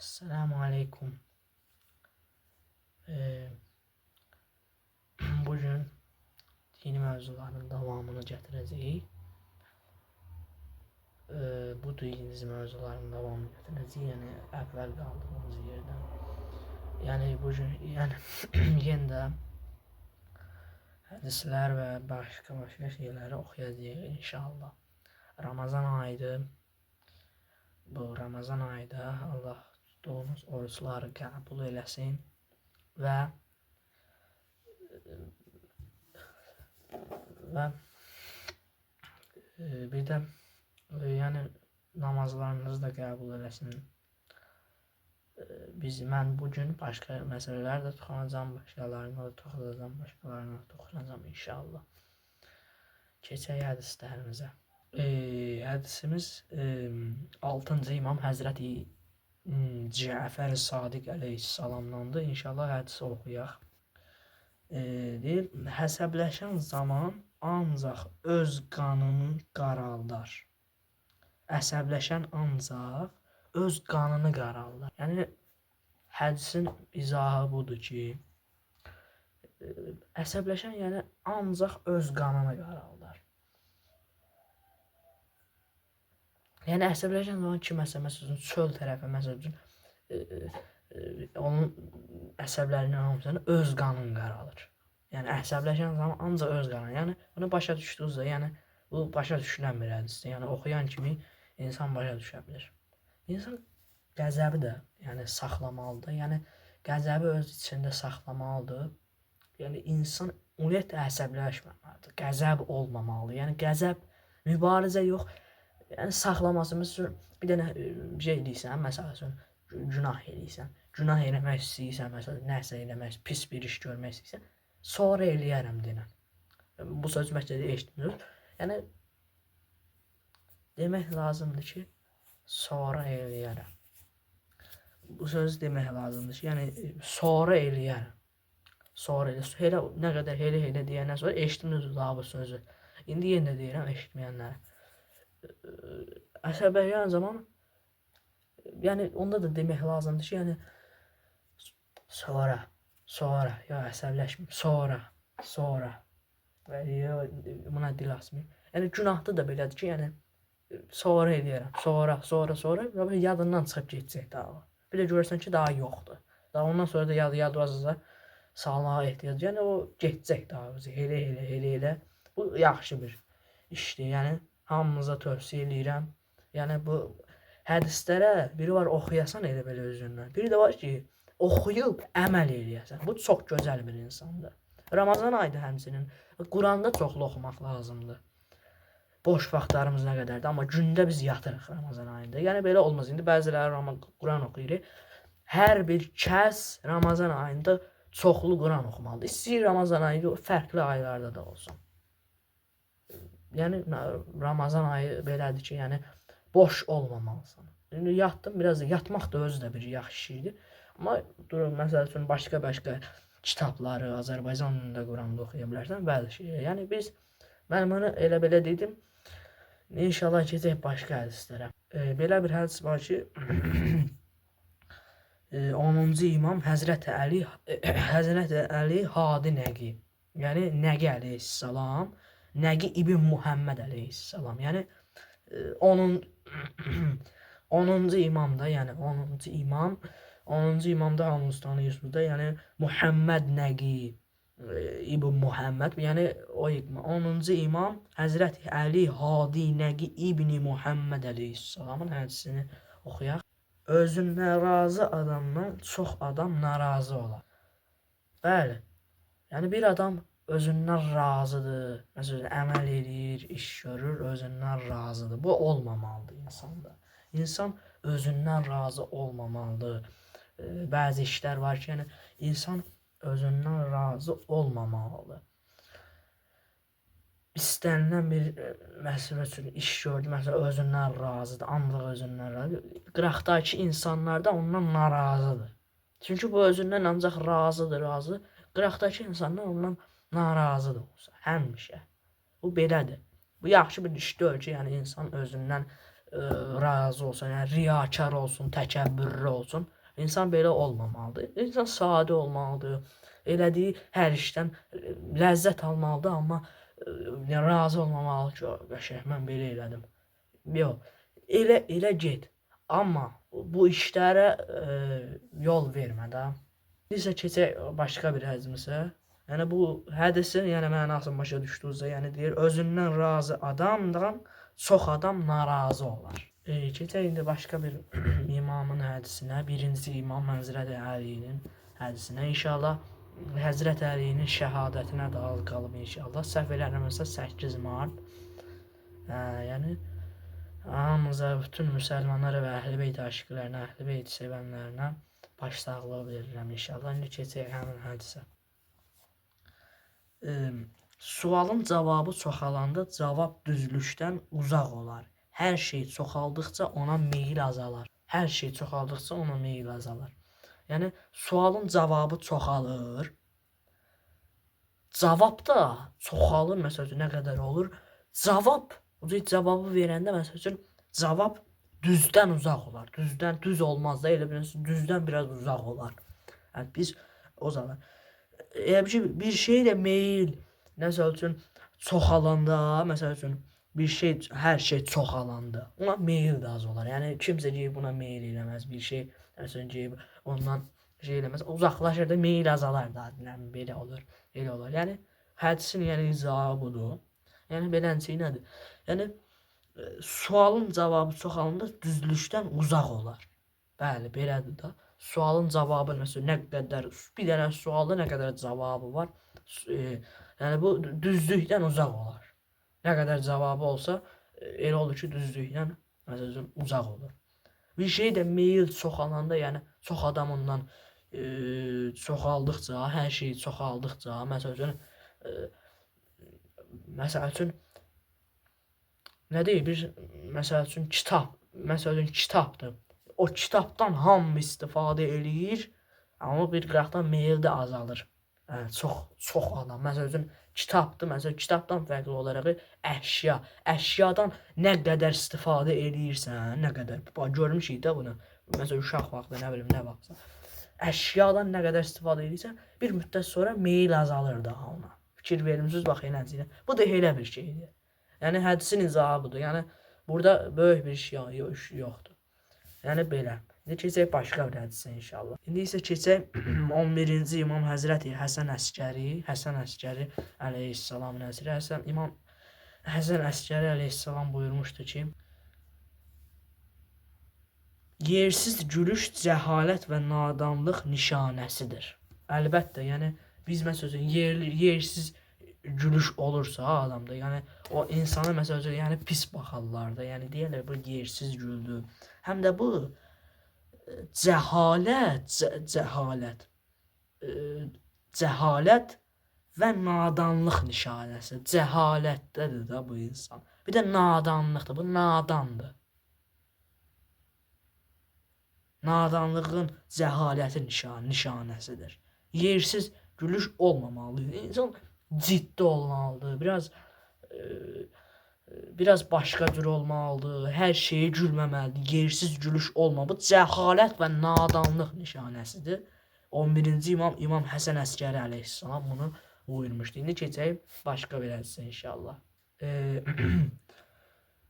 Esselamu Aleyküm. Bugün dini mövzuların davamını gətirəcəyik. Bu dini mövzuların davamını gətirəcəyik. Yəni əvvəl qaldığımız yerdən. Yəni bugün yenə də hədislər və başqa şeyləri oxuyacağıq inşallah. Ramazan ayıdır. Bu Ramazan ayında Allah tutduğunuz oruçları qəbul eləsin və bir də yəni namazlarınızı da qəbul eləsin. Mən bugün başqa məsələlər də toxunacağam, başqalarına da toxunacağam, başqalarına da toxunacağam inşallah. Keçək hədislərimizə. Hədisimiz 6-cı İmam Həzrəti Cəfər Sadiq əleyhissalamdandır. İnşallah hədisi oxuyaq. Deyir, həsəbləşən zaman ancaq öz qanını qaraldar. Əsəbləşən ancaq öz qanını qaraldar. Yəni hədisin izahı budur ki, əsəbləşən yəni ancaq öz qanını qaraldar. Yəni əsəbləşən zaman kiməsə, məsələn, çöl tərəfə, məsələn, onun əsəblərinin hamısını öz qanın qaralır. Yəni əsəbləşən zaman ancaq öz qanın. Yəni bunu başa düşdünüzsə, yəni bu başa düşülən bir hədisdir. Yəni oxuyan kimi insan başa düşə bilir. İnsan qəzəbi də yəni saxlamalıdır. Yəni qəzəbi öz içində saxlamalıdır. Yəni insan ümumiyyətlə əsəbləşməməlidir. Qəzəb olmamalıdır. Yəni qəzəb mübarizə yox. Yəni saxlamasımız üçün bir dənə şey eləyirsən, məsələn, günah eləyirsən. Günah eləmək istəyirsən, məsələn, nəsə eləmək, pis bir iş görmək istəyirsən, sonra eləyərəm denən. Bu söz məktəbdə eşitmiyoruz. Yəni demək lazımdır ki, sonra eləyərəm. Bu sözü demək lazımdır ki, yəni sonra eləyərəm. Sonra elə nə qədər elə deyəndən sonra eşitmiyoruz daha bu sözü. İndi yenə də deyirəm eşitməyənlərə. Əsəbləşən zaman yəni onda da demək lazımdır ki, yəni sonra ya əsəbləşməyim, sonra və ya buna dil asmayım. Yəni günahda da belədir ki, yəni sonra eləyərəm, sonra və yadından çıxıb getəcək daha. Bir də görürsən ki, daha yoxdur. Daha ondan sonra da yad vazıza salmağa ehtiyac. Yəni o getəcək daha elə. Bu yaxşı bir işdir. Yəni hamımıza tövsiyə edirəm. Yəni bu hədislərə biri var oxuyasan elə belə özündən. Biri də var ki, oxuyub əməl eləyəsən. Bu çox gözəl bir insandır. Ramazan ayıdır həmçinin. Quranda çoxlu oxumaq lazımdır. Boş vaxtlarımız nə qədərdir, amma gündə biz yatırıq Ramazan ayında. Yəni belə olmaz. İndi bəziləri Quran oxuyur. Hər bir kəs Ramazan ayında çoxlu Quran oxumalıdır. İstəyir Ramazan ayı fərqli aylarda da olsun. Yəni Ramazan ayı belədir ki, yəni boş olmamalısan. İndi yatdım, biraz da yatmaq da özü də bir yaxşı şeydir. Amma durun, məsəl üçün başqa kitabları Azərbaycan dilində Quranda oxuya bilərsən, bəzi şeylər. Yəni mən bunu elə belə dedim. İnşallah keçək başqa hədislərə. Belə bir hədis var ki, 10-cu İmam Həzrəti Əli Hadi Nəqi, yəni Nəqi əleyhissalam, Nəqi İbn Muhammed əleyhissalam, yəni 10-cu imamda, yəni 10-cu imamda hamınız tanıyırsınız da, yəni Muhammed Nəqi İbn Muhammed, yəni o 10-cu imam Həzrəti Əli Hadi Nəqi İbn Muhammed əleyhissalamın hədisini oxuyaq. Özündən razı adamdan çox adam narazı olar. Bəli, yəni bir adam özündən razıdır, məsələn, əməl edir, iş görür, özündən razıdır. Bu olmamalıdır insanda. İnsan özündən razı olmamalıdır. Bəzi işlər var ki, yəni insan özündən razı olmamalıdır. İstənilən bir məsələ üçün iş gördü, məsələn, özündən razıdır, ancaq özündən razıdır. Qıraqdakı insanlar da ondan narazıdır. Çünki bu özündən ancaq razıdır. Qıraqdakı insanlar ondan narazıdır olsa, həmişə. Bu belədir. Bu yaxşı bir iş deyil ki, yəni insan özündən razı olsun, yəni riyakar olsun, təkəbbürlü olsun. İnsan belə olmamalıdır. İnsan sadə olmalıdır. Elədiyi hər işdən ləzzət almalıdır, amma razı olmamalı ki, qəşəng mən belə elədim. Yox, elə get. Amma bu işlərə yol vermə də. İsə keçək başqa bir hədimizə. Yəni bu hədisin yəni mənasını başa düşdünüzsə, yəni deyir özündən razı adamdan çox adam narazı olar. Keçək indi başqa bir imamın hədisinə. Birinci İmam Həzrət Əlinin hədisinə. İnşallah Həzrət Əlinin şəhadətinə də az qalıb inşallah. Səhv eləmirəmsə 8 mart. Yəni hamımıza, bütün müsəlmanlara və Əhl-i Beyt aşiqlərinə, Əhl-i Beyt sevənlərinə başsağlığı verirəm inşallah. İndi keçək həmin hədisə. Sualın cavabı çoxalanda cavab düzlükdən uzaq olar. Hər şey çoxaldıqca ona meyil azalar. Hər şey çoxaldıqca ona meyil azalar. Yəni sualın cavabı çoxalır. Cavab da çoxalır. Məsəl üçün nə qədər olur? Cavabı verəndə məsəl üçün cavab düzdən uzaq olar. Düz olmaz da, elə bilirsən düzdən biraz uzaq olar. Yəni biz o zaman bir şey də meyil, məsəl üçün çoxalanda, məsəl üçün bir şey, hər şey çoxalanda ona meyil də az olar. Yəni kimsə deyib buna meyil eləməz, bir şey məsələn deyib ondan şey eləməz, uzaqlaşır da meyil azalar da, yəni belə olur, elə olur. Yəni hədisin yəni izahı budur. Yəni beləncə nədir? Yəni sualın cavabı çoxalanda düzlükdən uzaq olar. Bəli, belədir də. Sualın cavabı məsələn nə qədər, bir dənə sualda nə qədər cavabı var, yəni bu düzlükdən uzaq olar. Nə qədər cavabı olsa, elə olur ki, düzlükdən məsələn uzaq olur. Bir şey də meyil çoxalanda, yəni çox adam ondan çoxaldıqca, hər şey çoxaldıqca, məsəl üçün nə deyir, bir məsəl üçün kitabdır. O kitabdan hamı istifadə eləyir, amma bir qıraqdan meyil də azalır. Yəni çox adam. Məsəl üçün kitabdır. Məsələn kitabdan fərqli olaraq əşyadan nə qədər istifadə eləyirsən, nə qədər. Bax görmüşük də bunu. Məsələn uşaq vaxtı, nə bilim nə vaxtsa. Əşyadan nə qədər istifadə eləyirsən, bir müddət sonra meyil azalır da ona. Fikir vermisiniz bax eləncə. Bu da elə bir şeydir. Yəni hədisin izahı budur. Yəni burada böyük bir şey yoxdur. Yəni belə. İndi keçək başqa bir hədisə inşallah. İndi isə keçək 11-ci İmam Həzrəti Həsən Əskəri əleyhissalamın əsri. İmam Həsən Əskəri əleyhissalam buyurmuşdu ki, yersiz gülüş cəhalət və nadanlıq nişanəsidir. Əlbəttə, yəni biz məsələn yersiz gülüş olursa adamda, yəni o insana məsələn yəni pis baxarlar da, yəni deyirlər bu yersiz güldü. Həm də bu cəhalət və nadanlıq nişanəsi. Cəhalətdədir də bu insan. Bir də nadanlıqdır, bu nadandır. Nadanlığın cəhalətin nişanəsidir. Yersiz gülüş olmamalıdır. İnsan ciddi olmalıdır. Biraz başqa cür olmalıdır. Hər şeyə gülməməlidir. Yersiz gülüş olmamalıdır. Bu cəhalət və nadanlıq nişanəsidir. 11-ci İmam Həsən Əskəri əleyhissalam bunu buyurmuşdu. İndi keçək başqa bir hədisə inşallah.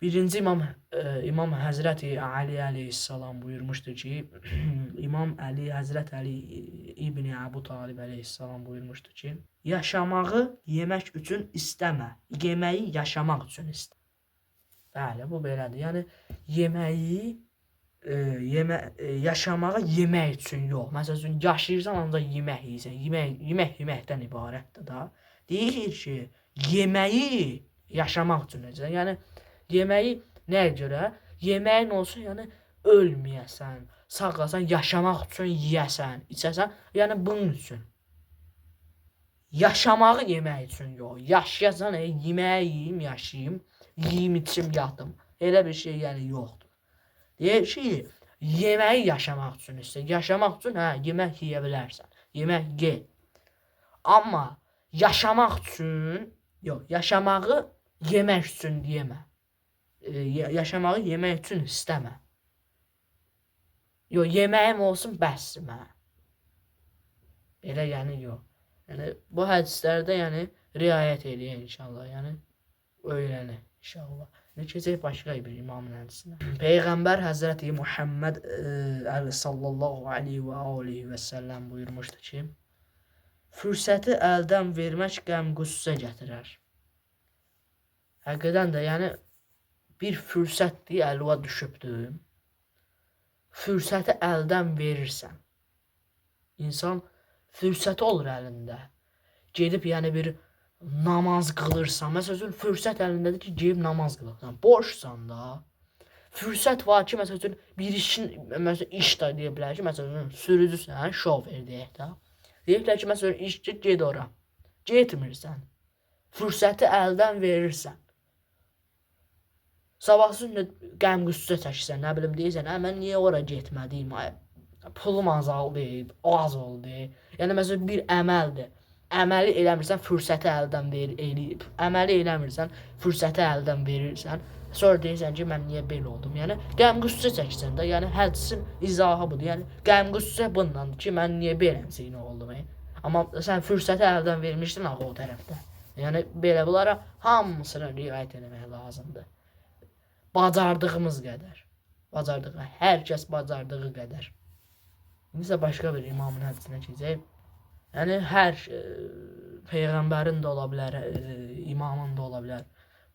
Birinci İmam Həzrəti Ali əleyhissalam buyurmuşdu ki, Həzrət Əli İbni Əbu Talib əleyhissalam buyurmuşdu ki, yaşamağı yemək üçün istəmə, yeməyi yaşamaq üçün istə. Bəli, bu belədir. Yəni yeməyi yaşamağı yemək üçün yox. Məsələn, yaşayırsan ancaq yemək yeyirsən. Yemək yeməkdən ibarətdir da. Deyir ki, yeməyi yaşamaq üçün necə? Yəni yeməyi nəyə görə? Yeməyin olsun, yəni ölməyəsən, sağ qalasan, yaşamaq üçün yeyəsən, içəsən. Yəni bunun üçün. Yaşamağı yemək üçün yox. Yaşayasan, yeməyi yeyim, yaşayayım, yeyim, içim, yatım. Elə bir şey yəni yoxdur. Deyir ki, yeməyi yaşamaq üçün istə. Yaşamaq üçün yemək yeyə bilərsən. Yemək ye. Amma yaşamaq üçün yox, yaşamağı yemək üçün yemə. yaşamağı yemək üçün istəmə. Yox, yeməyim olsun bəsdir mənə. Elə yəni yox. Yəni bu hədislərdə yəni riayət eləyin inşallah. Yəni öyrənin inşallah. Keçək başqa bir imamın hədisinə. Peyğəmbər Həzrəti Muhammed sallallahu aleyhi və aleyhi və səlləm buyurmuşdu ki, fürsəti əldən vermək qəm-qüssə gətirər. Həqiqətən də yəni bir fürsətdir, əlva düşübdür. Fürsəti əldən verirsən. İnsan fürsəti olur əlində. Gedib yəni bir namaz qılırsan. Məsələn, fürsət əlindədir ki, gedib namaz qılırsan. Boşsan da. Fürsət var ki, məsələn, bir iş da deyə bilər ki, məsələn, sürücüsən, şofer deyək də. Deyirlər ki, məsələn, işçi ged ora. Getmirsən. Fürsəti əldən verirsən. Sabahsın qəm-qüssə çəkirsən, nə bilim deyirsən, mən niyə ora getmədiyim, pulum azaldı, az oldu. Yəni məsələn bir əməldir. Əməli eləmirsən, fürsəti əldən eləyib. Əməli eləmirsən, fürsəti əldən verirsən. Sonra deyirsən ki, mən niyə belə oldum? Yəni qəm-qüssə çəkirsən də, yəni hədisin izahı budur. Yəni qəm-qüssə bundandır ki, mən niyə beləmsiyinə oldum? Amma sən fürsəti əldən vermişdin axı o tərəfdə. Yəni belə bunlara hamısına riayət etmək lazımdır. Bacardığımız qədər. Hər kəs bacardığı qədər. İndisə başqa bir imamın hədisinə keçək. Yəni hər peyğəmbərin də ola bilər, imamın da ola bilər.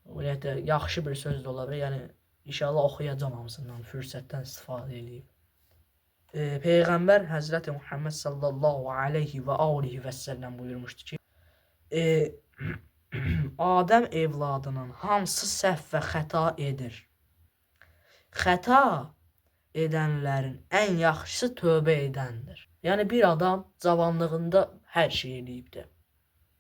Ümumiyyətlə yaxşı bir söz də ola bilər. Yəni inşallah oxuyacağam hamısından, fürsətdən istifadə edib. Peyğəmbər Həzrəti Muhammed sallallahu aleyhi və aleyhi və səlləm buyurmuşdu ki, Adəm evladının hamısı səhv və xəta edir. Xəta edənlərin ən yaxşısı tövbə edəndir. Yəni bir adam cavanlığında hər şey eləyibdir.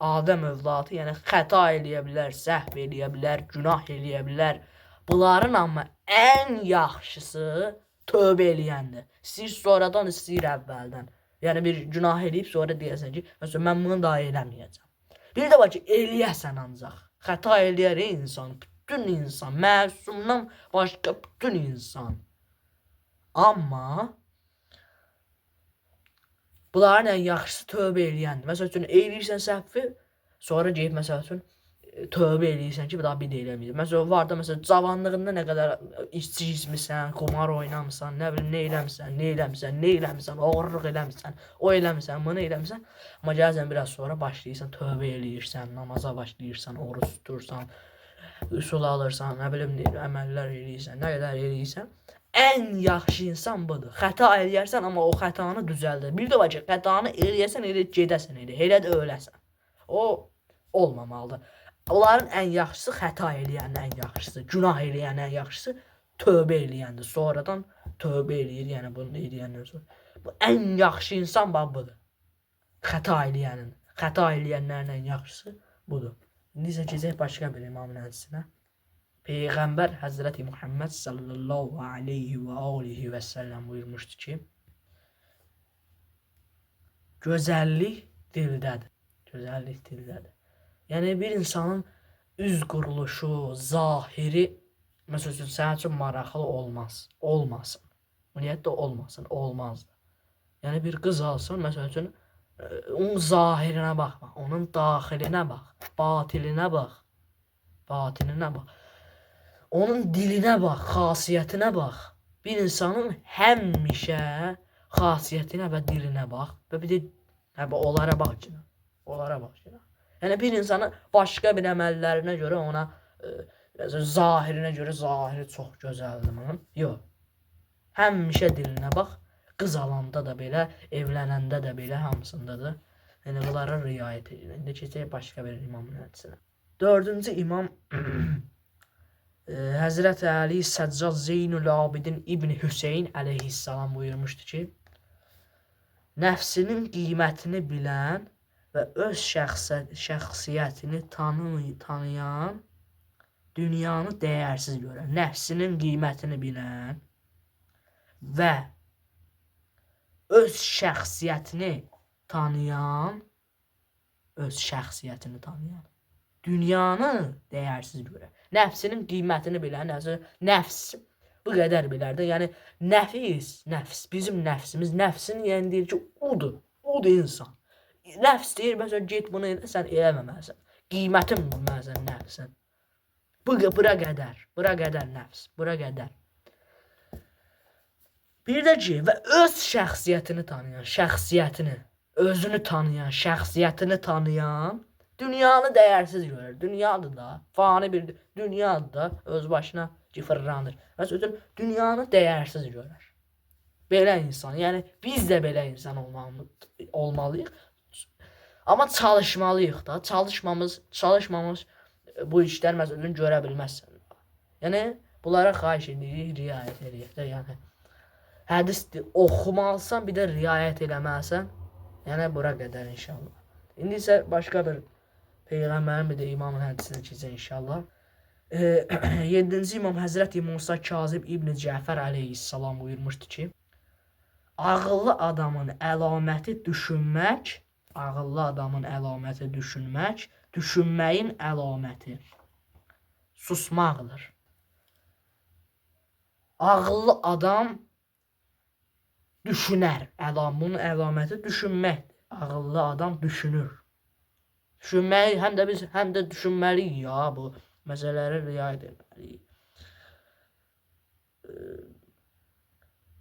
Adəm övladı yəni xəta eləyə bilər, səhv eləyə bilər, günah eləyə bilər. Bunların amma ən yaxşısı tövbə eləyəndir. İstəyir sonradan, istəyir əvvəldən. Yəni bir günah eləyib sonra deyəsən ki, məsələn mən bunu daha eləməyəcəm. Bir də var ki, eləyəsən ancaq. Xəta eləyər insan, bütün insan, məsumdan başqa bütün insan. Amma bunların ən yaxşısı tövbə eləyəndir. Məsəl üçün, eləyirsən səhvi, sonra deyib, məsəl üçün, tövbə eləyirsən ki, daha bir də eləməyəcəm. Məsələn, var da, məsələn, cavanlığında nə qədər içki içmisən, qumar oynamısan, nə bilim, nə eləmisən, oğurluq eləmisən, o eləmisən, bunu eləmisən. Amma gəlsən biraz sonra başlayırsan, tövbə eləyirsən, namaza başlayırsan, oruç tutursan, üsul alırsan, nə bilim, əməllər eləyirsən, nə qədər eləyirsən. Ən yaxşı insan budur. Xəta eləyərsən, amma o xətanı düzəldir. Bir də var ki, xətanı eləyəsən, gedəsən, elə də öləsən. O olmamalıdır. Onların ən yaxşısı xəta eləyənin ən yaxşısı, günah eləyənin ən yaxşısı tövbə eləyəndir. Sonradan tövbə eləyir, yəni bunu eləyəndən sonra. Bu ən yaxşı insan budur. Xəta eləyənlərin ən yaxşısı budur. İndi isə keçək başqa bir imamın hədisinə. Peyğəmbər Həzrəti Muhammed sallallahu aleyhi və aleyhi və səlləm buyurmuşdu ki, gözəllik dildədir. Gözəllik dildədir. Yəni bir insanın üz quruluşu, zahiri, məsələn, sənin üçün maraqlı olmasın. Ümumiyyətlə olmasın, olmazdı. Yəni bir qız alsın, məsələn üçün, onun zahirinə baxma, onun daxilinə bax, batilinə bax, onun dilinə bax, xasiyyətinə bax. Bir insanın həmişə xasiyyətinə və dilinə bax və bir də onlara bax ki, Yəni bir insanın başqa bir əməllərinə görə ona, zahirinə görə zahiri çox gözəldir. Yox. Həmişə dilinə bax. Qız alanda da belə, evlənəndə də belə, hamısında da. Yəni bunlara riayət edir. İndi keçək başqa bir imamın hədisinə. Dördüncü imam Həzrəti Əli Səccad Zeynul Abidin İbn Hüseyn əleyhissalam buyurmuşdu ki, nəfsinin qiymətini bilən və öz şəxsiyyətini tanıyan dünyanı dəyərsiz görən, nəfsinin qiymətini bilən və öz şəxsiyyətini tanıyan dünyanı dəyərsiz görər. Nəfsinin qiymətini bilən, nəfs bu qədər bilər də. Yəni nəfs, bizim nəfsimiz, nəfsin yəni deyir ki, odur insan. Nəfs deyir, məsələn, get bunu elə, sən eləməməlisən. Qiymətin bilməlisən nəfsin. Bura qədər nəfs, bura qədər. Bir də ki, və öz şəxsiyyətini tanıyan, özünü tanıyan, şəxsiyyətini tanıyan dünyanı dəyərsiz görür. Dünyadır da, fani bir dünyadır da, öz başına fırlanır. Məsələn, dünyanı dəyərsiz görür. Belə insan, yəni biz də belə insan olmalıyıq. Amma çalışmalıyıq da. Çalışmamız bu işlər məsələn görə bilməzsən. Yəni bunlara xahiş edirik, riayət edirik də, yəni. Hədis oxumalısan, bir də riayət eləməlisən. Yəni bura qədər inşallah. İndi isə başqa bir Peyğəmbərin bir də imamın hədisini keçək inşallah. 7-ci imam Həzrəti Musa Kazib İbn Cəfər əleyhissalam buyurmuşdu ki, ağıllı adamın əlaməti düşünmək, düşünməyin əlaməti susmaqdır. Ağıllı adam düşünər. Bunun əlaməti düşünməkdir. Ağıllı adam düşünür. Düşünməyi həm də düşünməliyik ya, bu məsələlərə riayət etməliyik.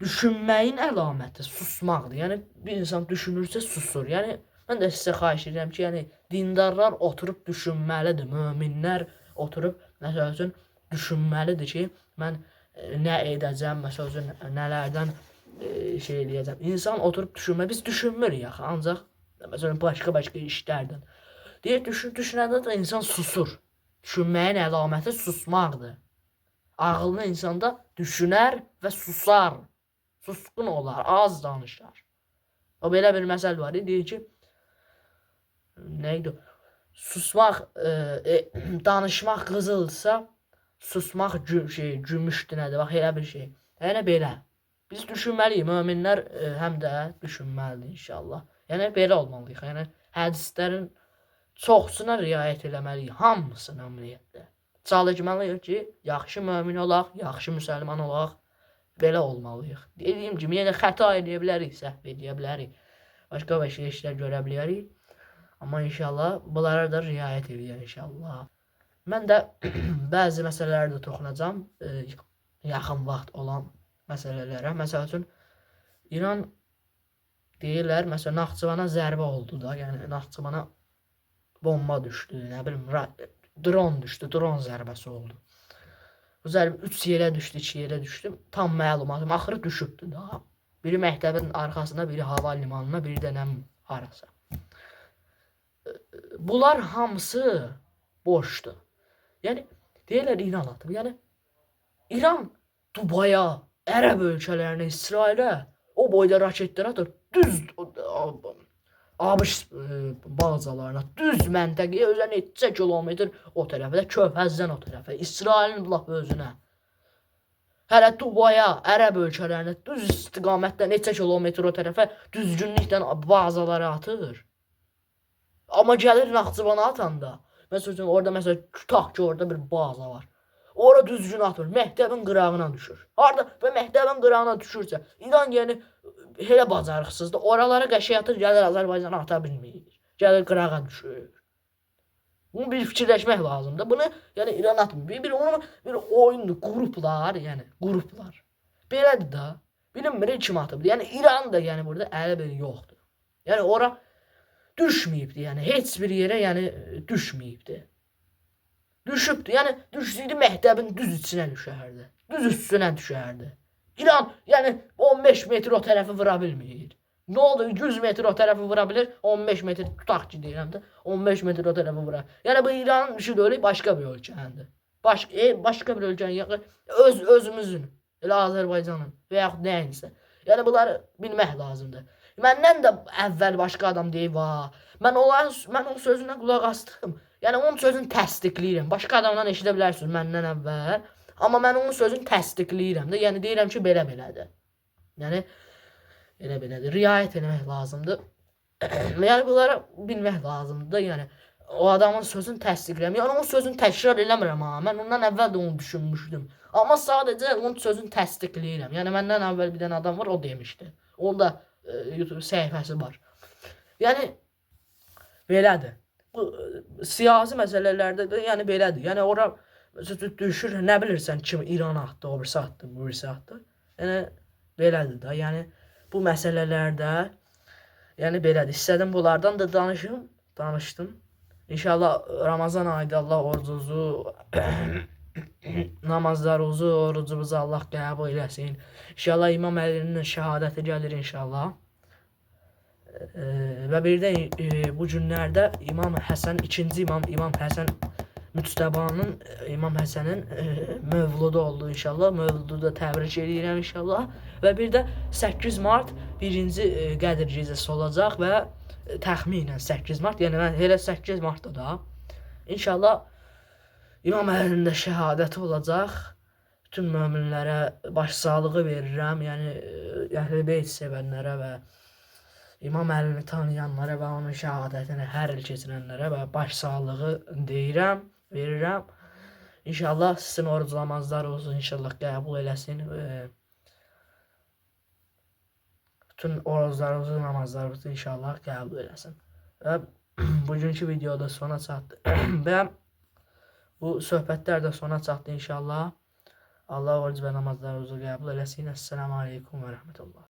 Düşünməyin əlaməti susmaqdır. Yəni bir insan düşünürsə susur. Yəni mən də sizə xahiş edirəm ki, yəni dindarlar oturub düşünməlidir. Möminlər oturub məsəl üçün düşünməlidir ki, mən nə edəcəm, məsəl üçün nələrdən şey eləyəcəm. İnsan oturub düşünmür. Biz düşünmürük axı, ancaq məsələn başqa işlərdən. Deyir, düşünəndə də insan susur. Düşünməyin əlaməti susmaqdır. Ağıllı insanda düşünər və susar. Susqun olar, az danışar. O belə bir məsəl var. Deyir ki, neydi o? Susmaq, danışmaq qızıldırsa, susmaq gümüşdür, nədir? Bax, elə bir şey. Yəni belə. Biz düşünməliyik, möminlər həm də düşünməlidir inşallah. Yəni belə olmalıyıq. Yəni hədislərin çoxsuna riayət eləməliyik, hamısına ümumiyyətlə. Çalışmalıyıq ki, yaxşı mömin olaq, yaxşı müsəlman olaq. Belə olmalıyıq. Dediyim kimi, yenə xəta edə bilərik, səhv edə bilərik. Başqa işlər görə bilərik. Amma inşallah bunlara da riayət edək inşallah. Mən də bəzi məsələlərə də toxunacam. Yaxın vaxt olan məsələlərə. Məsəl üçün, İran deyirlər, məsələn, Naxçıvana zərbə oldu da. Yəni, Naxçıvana bomba düşdü, nə bilim, dron düşdü, dron zərbəsi oldu. Bu zərbə 3 yerə düşdü, 2 yerə düşdü. Tam məlumatım, axırı düşübdü da. Biri məktəbin arxasına, biri hava limanına, biri də nə harasa. Bunlar hamısı boşdur. Yəni, deyirlər İran atıb. Yəni, İran Dubaya, Ərəb ölkələrinə, İsrailə o boyda raketlər atır. Düz ABŞ bazalarına, düz məntəqəyə özə neçə kilometr o tərəfə də, Körfəzdən o tərəfə, İsrailin lap özünə. Hələ Dubaya, Ərəb ölkələrinə düz istiqamətdə neçə kilometr o tərəfə düzgünlükdən bazaları atır. Amma gəlir Naxçıvana atanda, məsələn, orada tutaq ki, orada bir baza var. Ora düzgün atır, məktəbin qırağına düşür. Harada və məktəbin qırağına düşürsə, İran yəni elə bacarıqsızdır. Oralara qəşəng atır, gəlir Azərbaycana ata bilmir. Gəlir qırağa düşür. Bunu bir fikirləşmək lazımdır. Bunu yəni İran atmır. Bir oyundur, qruplar, yəni qruplar. Belədir də. Bilinmir kim atıbdır. Yəni İran da yəni burada əli bir yoxdur. Yəni ora düşməyibdi, yəni heç bir yerə yəni düşməyibdi. Düşübdü, yəni düşsəydi məktəbin düz içinə düşərdi. Düz üstünə düşərdi. İran, yəni 15 metr o tərəfi vura bilmir. Nə oldu? 100 metr o tərəfi vura bilir, 15 metr tutaq ki deyirəm də, 15 metr o tərəfi vura. Yəni bu İranın işi deyil, başqa bir ölkənindir. Başqa bir ölkənin, özümüzün, elə Azərbaycanın və yaxud nəyinsə. Yəni bunları bilmək lazımdır. Məndən də əvvəl başqa adam deyib, mən onun sözündən qulaq astım. Yəni onun sözünü təsdiqləyirəm. Başqa adamdan eşidə bilərsiniz məndən əvvəl. Amma mən onun sözünü təsdiqləyirəm də. Yəni deyirəm ki, belə-belədir. Yəni belə-belədir. Riayət etmək lazımdır. Yəni bunları bilmək lazımdır da. Yəni o adamın sözünü təsdiqləyirəm. Yəni onun sözünü təkrar eləmirəm ha. Mən ondan əvvəl də onu düşünmüşdüm. Amma sadəcə onun sözünü təsdiqləyirəm. Yəni məndən əvvəl bir dənə adam var, o demişdi. Onun da YouTube səhifəsi var. Yəni belədir. Bu siyasi məsələlərdə də yəni belədir. Yəni ora düşür, nə bilirsən kim İran atdı, o birisi atdı, bu birisi atdı. Yəni belədir də. Yəni bu məsələlərdə yəni belədir. İstədim bunlardan da danışdım. İnşallah Ramazan ayında Allah orucunuzu, namazlarınızı, orucumuzu Allah qəbul eləsin. İnşallah İmam Əlinin şəhadəti gəlir inşallah. Və bir də bu günlərdə İmam Həsən, ikinci İmam Həsən Müctəbanın, İmam Həsənin mövludu oldu inşallah. Mövludu da təbrik edirəm inşallah. Və bir də 8 mart birinci Qədir gecəsi olacaq və təxminən 8 mart, yəni mən elə 8 martda da inşallah İmam Əlinin də şəhadəti olacaq. Bütün möminlərə başsağlığı verirəm. Yəni Əhl-Beyt sevənlərə və İmam Əlini tanıyanlara və onun şəhadətini hər il keçirənlərə və başsağlığı deyirəm, verirəm. İnşallah sizin oruc namazlarınızı inşallah qəbul eləsin. Bütün oruclarınızı, namazlarınızı inşallah qəbul eləsin. Və bugünkü videoda sona çatdı. Və bu söhbətlər də sona çatdı inşallah. Allah oruc və namazlarınızı qəbul eləsin. Esselamu aleykum və rəhmətullah.